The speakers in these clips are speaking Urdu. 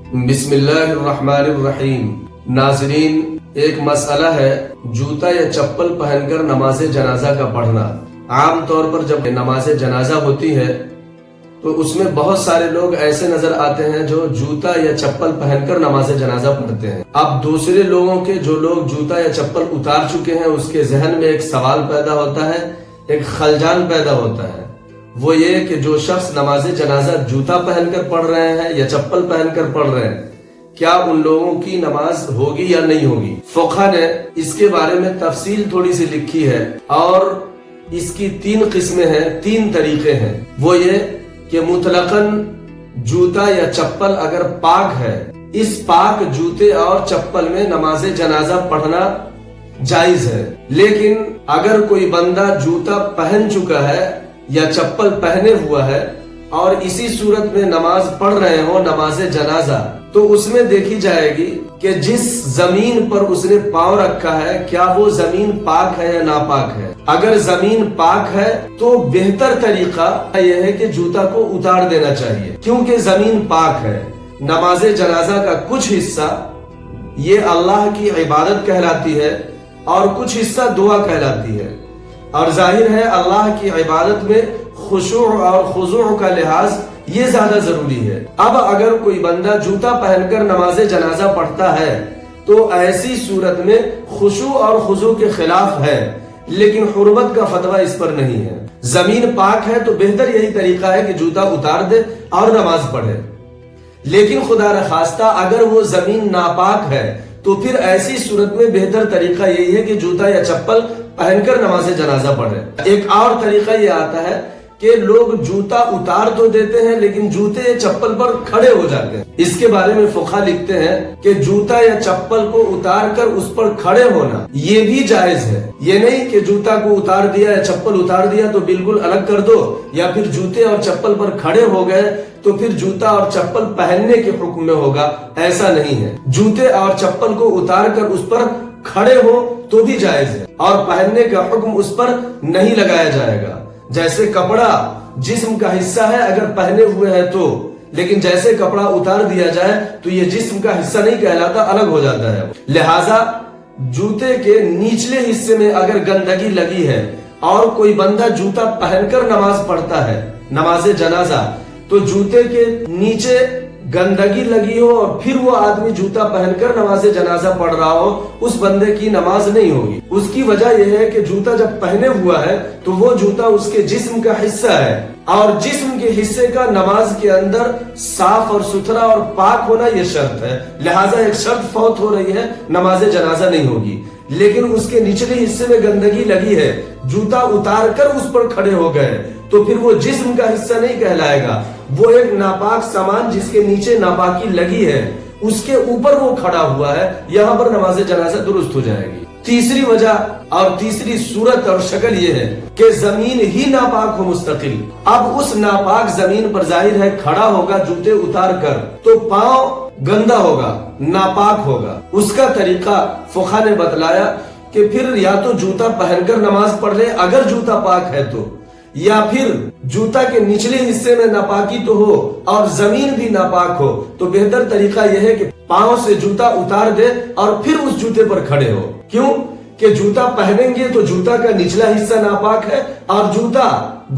بسم اللہ الرحمن الرحیم۔ ناظرین، ایک مسئلہ ہے جوتا یا چپل پہن کر نماز جنازہ کا پڑھنا۔ عام طور پر جب نماز جنازہ ہوتی ہے تو اس میں بہت سارے لوگ ایسے نظر آتے ہیں جو جوتا یا چپل پہن کر نماز جنازہ پڑھتے ہیں۔ اب دوسرے لوگوں کے جو لوگ جوتا یا چپل اتار چکے ہیں اس کے ذہن میں ایک سوال پیدا ہوتا ہے، ایک خلجان پیدا ہوتا ہے، وہ یہ کہ جو شخص نماز جنازہ جوتا پہن کر پڑھ رہے ہیں یا چپل پہن کر پڑھ رہے ہیں، کیا ان لوگوں کی نماز ہوگی یا نہیں ہوگی؟ فقہ نے اس کے بارے میں تفصیل تھوڑی سی لکھی ہے اور اس کی 3 قسمیں ہیں، 3 طریقے ہیں۔ وہ یہ کہ مطلقاً جوتا یا چپل اگر پاک ہے، اس پاک جوتے اور چپل میں نماز جنازہ پڑھنا جائز ہے، لیکن اگر کوئی بندہ جوتا پہن چکا ہے یا چپل پہنے ہوا ہے اور اسی صورت میں نماز پڑھ رہے ہوں نماز جنازہ، تو اس میں دیکھی جائے گی کہ جس زمین پر اس نے پاؤں رکھا ہے کیا وہ زمین پاک ہے یا ناپاک ہے۔ اگر زمین پاک ہے تو بہتر طریقہ یہ ہے کہ جوتا کو اتار دینا چاہیے، کیونکہ زمین پاک ہے۔ نماز جنازہ کا کچھ حصہ یہ اللہ کی عبادت کہلاتی ہے اور کچھ حصہ دعا کہلاتی ہے، اور ظاہر ہے اللہ کی عبادت میں خشوع اور خضوع کا لحاظ یہ زیادہ ضروری ہے۔ اب اگر کوئی بندہ جوتا پہن کر نماز جنازہ پڑھتا ہے تو ایسی صورت میں خشوع اور خضوع کے خلاف ہے، لیکن حرمت کا فتویٰ اس پر نہیں ہے۔ زمین پاک ہے تو بہتر یہی طریقہ ہے کہ جوتا اتار دے اور نماز پڑھے، لیکن خدا نخواستہ اگر وہ زمین ناپاک ہے تو پھر ایسی صورت میں بہتر طریقہ یہی ہے کہ جوتا یا چپل پہن کر نماز جنازہ پڑھے۔ ایک اور طریقہ یہ آتا ہے کہ لوگ جوتا اتار تو دیتے ہیں لیکن جوتے یا چپل پر کھڑے ہو جاتے ہیں۔ اس کے بارے میں فقہ لکھتے ہیں کہ جوتا یا چپل کو اتار کر اس پر کھڑے ہونا یہ بھی جائز ہے۔ یہ نہیں کہ جوتا کو اتار دیا یا چپل اتار دیا تو بالکل الگ کر دو، یا پھر جوتے اور چپل پر کھڑے ہو گئے تو پھر جوتا اور چپل پہننے کے حکم میں ہوگا، ایسا نہیں ہے۔ جوتے اور چپل کو اتار کر اس پر کھڑے ہو تو بھی جائز ہے، اور پہننے کا حکم اس پر نہیں لگایا جائے گا۔ جیسے کپڑا جسم کا حصہ ہے اگر پہنے ہوئے ہے تو، لیکن جیسے کپڑا اتار دیا جائے تو یہ جسم کا حصہ نہیں کہلاتا، الگ ہو جاتا ہے۔ لہٰذا جوتے کے نچلے حصے میں اگر گندگی لگی ہے اور کوئی بندہ جوتا پہن کر نماز پڑھتا ہے نماز جنازہ، تو جوتے کے نیچے گندگی لگی ہو اور پھر وہ آدمی جوتا پہن کر نماز جنازہ پڑھ رہا ہو، اس بندے کی نماز نہیں ہوگی۔ اس کی وجہ یہ ہے کہ جوتا جب پہنے ہوا ہے تو وہ جوتا اس کے جسم کا حصہ ہے، اور جسم کے حصے کا نماز کے اندر صاف اور ستھرا اور پاک ہونا یہ شرط ہے۔ لہٰذا ایک شرط فوت ہو رہی ہے، نماز جنازہ نہیں ہوگی۔ لیکن اس کے نچلے حصے میں گندگی لگی ہے، جوتا اتار کر اس پر کھڑے ہو گئے تو پھر وہ جسم کا حصہ نہیں کہلائے گا، وہ ایک ناپاک سامان جس کے نیچے ناپاکی لگی ہے اس کے اوپر وہ کھڑا ہوا ہے، یہاں پر نماز جنازہ درست ہو جائے گی۔ تیسری وجہ اور تیسری صورت اور شکل یہ ہے کہ زمین ہی ناپاک ہو مستقل۔ اب اس ناپاک زمین پر ظاہر ہے کھڑا ہوگا جوتے اتار کر تو پاؤں گندا ہوگا، ناپاک ہوگا۔ اس کا طریقہ فقہ نے بتلایا کہ پھر یا تو جوتا پہن کر نماز پڑھ لے اگر جوتا پاک ہے تو، یا پھر جوتا کے نچلے حصے میں ناپاکی تو ہو اور زمین بھی ناپاک ہو تو بہتر طریقہ یہ ہے کہ پاؤں سے جوتا اتار دے اور پھر اس جوتے پر کھڑے ہو۔ کیوں کہ جوتا پہنیں گے تو جوتا کا نچلا حصہ ناپاک ہے اور جوتا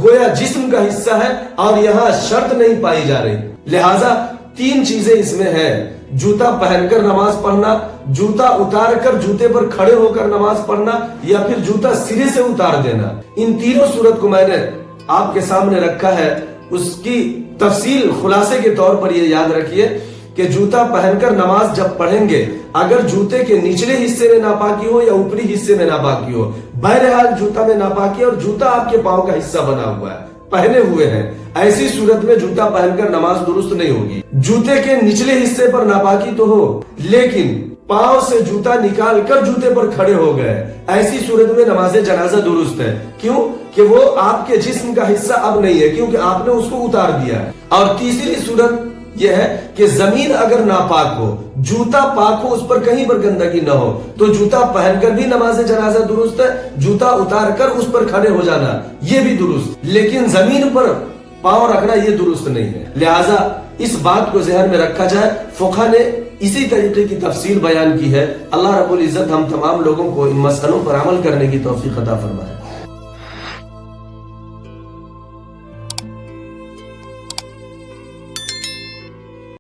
گویا جسم کا حصہ ہے اور یہاں شرط نہیں پائی جا رہی۔ لہٰذا 3 چیزیں اس میں ہیں: جوتا پہن کر نماز پڑھنا، جوتا اتار کر جوتے پر کھڑے ہو کر نماز پڑھنا، یا پھر جوتا سرے سے اتار دینا۔ ان تینوں صورت کو میں نے آپ کے سامنے رکھا ہے۔ اس کی تفصیل خلاصے کے طور پر یہ یاد رکھیے کہ جوتا پہن کر نماز جب پڑھیں گے اگر جوتے کے نچلے حصے میں ناپاکی ہو یا اوپری حصے میں ناپاکی ہو، بہرحال جوتا میں ناپاکی اور جوتا آپ کے پاؤں کا حصہ بنا ہوا ہے، پہنے ہوئے ہیں، ایسی صورت میں جوتا پہن کر نماز درست نہیں ہوگی۔ جوتے کے نچلے حصے پر ناپاکی تو ہو لیکن پاؤں سے جوتا نکال کر جوتے پر کھڑے ہو گئے، ایسی صورت میں نماز جنازہ درست ہے۔ کیوں کہ وہ آپ کے جسم کا حصہ اب نہیں ہے، کیونکہ آپ نے اس کو اتار دیا ہے۔ اور تیسری صورت یہ ہے کہ زمین اگر ناپاک ہو، جوتا پاک ہو، اس پر کہیں پر گندگی نہ ہو، تو جوتا پہن کر بھی نماز جنازہ درست ہے، جوتا اتار کر اس پر کھڑے ہو جانا یہ بھی درست، لیکن زمین پر پاؤں رکھنا یہ درست نہیں ہے۔ لہٰذا اس بات کو ذہن میں رکھا جائے. فقہ نے اسی طریقے کی تفصیل بیان کی ہے. اللہ رب العزت ہم تمام لوگوں کو ان مسئلوں پر عمل کرنے کی توفیق عطا فرمائے.